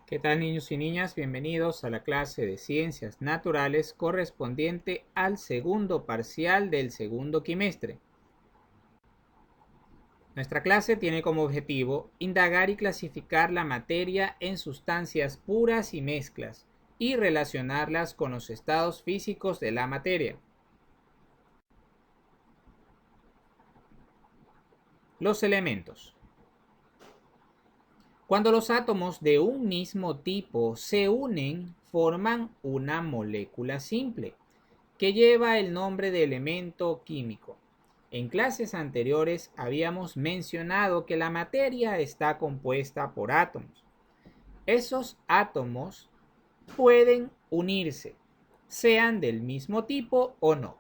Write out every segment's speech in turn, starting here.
¿Qué tal, niños y niñas? Bienvenidos a la clase de Ciencias Naturales correspondiente al segundo parcial del segundo quimestre. Nuestra clase tiene como objetivo indagar y clasificar la materia en sustancias puras y mezclas y relacionarlas con los estados físicos de la materia. Los elementos. Cuando los átomos de un mismo tipo se unen, forman una molécula simple, que lleva el nombre de elemento químico. En clases anteriores habíamos mencionado que la materia está compuesta por átomos. Esos átomos pueden unirse, sean del mismo tipo o no.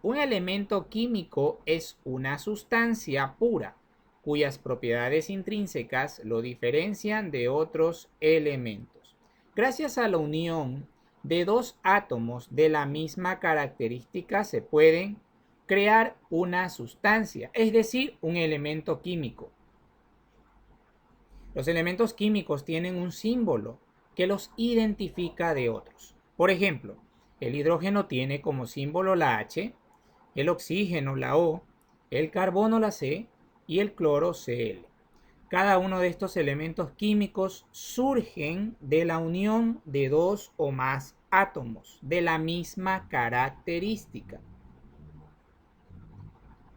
Un elemento químico es una sustancia pura, cuyas propiedades intrínsecas lo diferencian de otros elementos. Gracias a la unión de dos átomos de la misma característica se pueden crear una sustancia, es decir, un elemento químico. Los elementos químicos tienen un símbolo que los identifica de otros. Por ejemplo, el hidrógeno tiene como símbolo la H, el oxígeno la O, el carbono la C y el cloro Cl. Cada uno de estos elementos químicos surgen de la unión de dos o más átomos de la misma característica.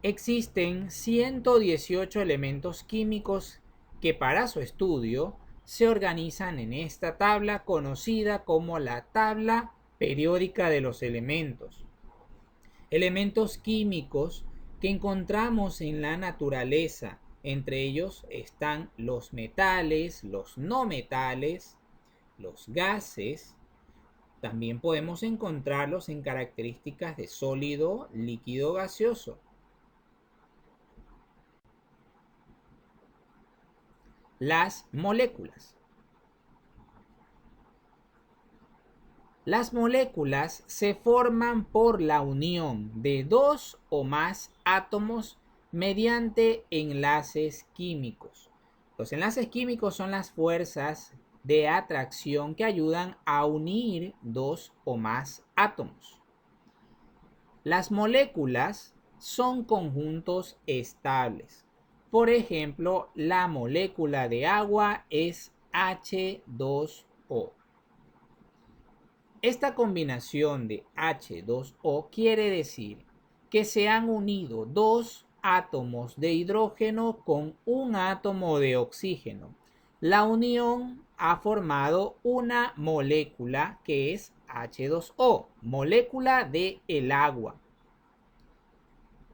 Existen 118 elementos químicos que para su estudio se organizan en esta tabla conocida como la tabla periódica de los elementos. Elementos químicos que encontramos en la naturaleza. Entre ellos están los metales, los no metales, los gases. También podemos encontrarlos en características de sólido, líquido, gaseoso. Las moléculas. Las moléculas se forman por la unión de dos o más átomos mediante enlaces químicos. Los enlaces químicos son las fuerzas de atracción que ayudan a unir dos o más átomos. Las moléculas son conjuntos estables. Por ejemplo, la molécula de agua es H2O. Esta combinación de H2O quiere decir que se han unido dos átomos de hidrógeno con un átomo de oxígeno. La unión ha formado una molécula que es H2O, molécula del agua.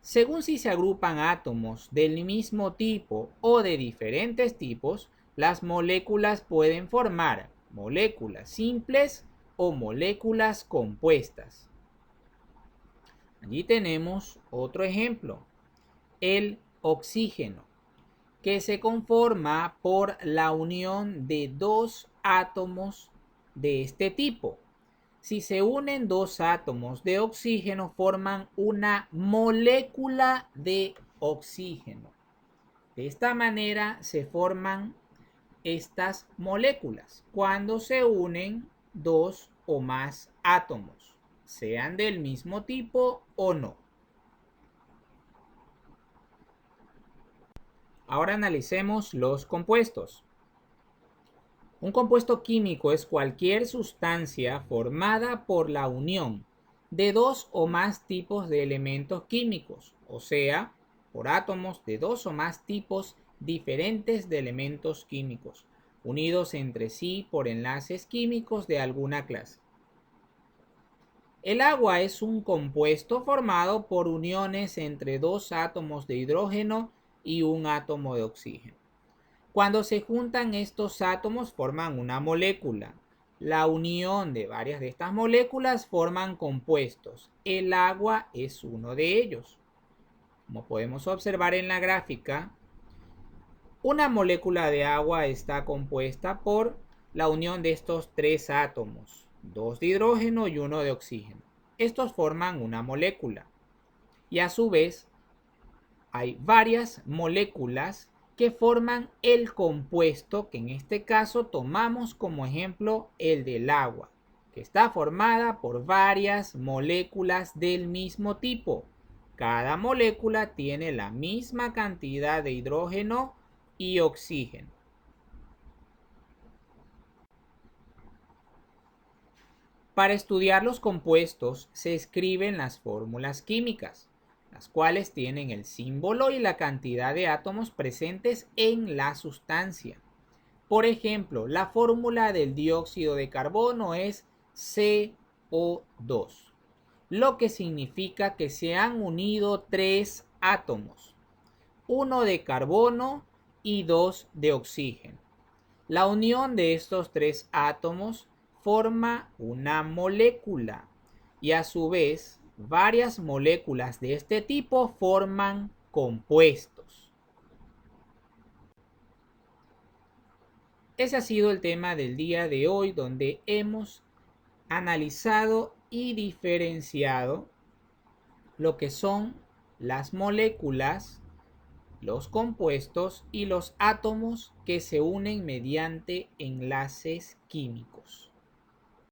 Según si se agrupan átomos del mismo tipo o de diferentes tipos, las moléculas pueden formar moléculas simples o moléculas compuestas. Allí tenemos otro ejemplo, el oxígeno, que se conforma por la unión de dos átomos de este tipo. Si se unen dos átomos de oxígeno, forman una molécula de oxígeno. De esta manera se forman estas moléculas cuando se unen dos o más átomos, sean del mismo tipo o no. Ahora analicemos los compuestos. Un compuesto químico es cualquier sustancia formada por la unión de dos o más tipos de elementos químicos, o sea, por átomos de dos o más tipos diferentes de elementos químicos, unidos entre sí por enlaces químicos de alguna clase. El agua es un compuesto formado por uniones entre dos átomos de hidrógeno y un átomo de oxígeno. Cuando se juntan estos átomos forman una molécula. La unión de varias de estas moléculas forman compuestos. El agua es uno de ellos. Como podemos observar en la gráfica, una molécula de agua está compuesta por la unión de estos tres átomos, dos de hidrógeno y uno de oxígeno. Estos forman una molécula. Y a su vez, hay varias moléculas que forman el compuesto, que en este caso tomamos como ejemplo el del agua, que está formada por varias moléculas del mismo tipo. Cada molécula tiene la misma cantidad de hidrógeno y oxígeno. Para estudiar los compuestos se escriben las fórmulas químicas, las cuales tienen el símbolo y la cantidad de átomos presentes en la sustancia. Por ejemplo, la fórmula del dióxido de carbono es CO2, lo que significa que se han unido tres átomos, uno de carbono y dos de oxígeno. La unión de estos tres átomos forma una molécula y a su vez varias moléculas de este tipo forman compuestos. Ese ha sido el tema del día de hoy, donde hemos analizado y diferenciado lo que son las moléculas, los compuestos y los átomos que se unen mediante enlaces químicos.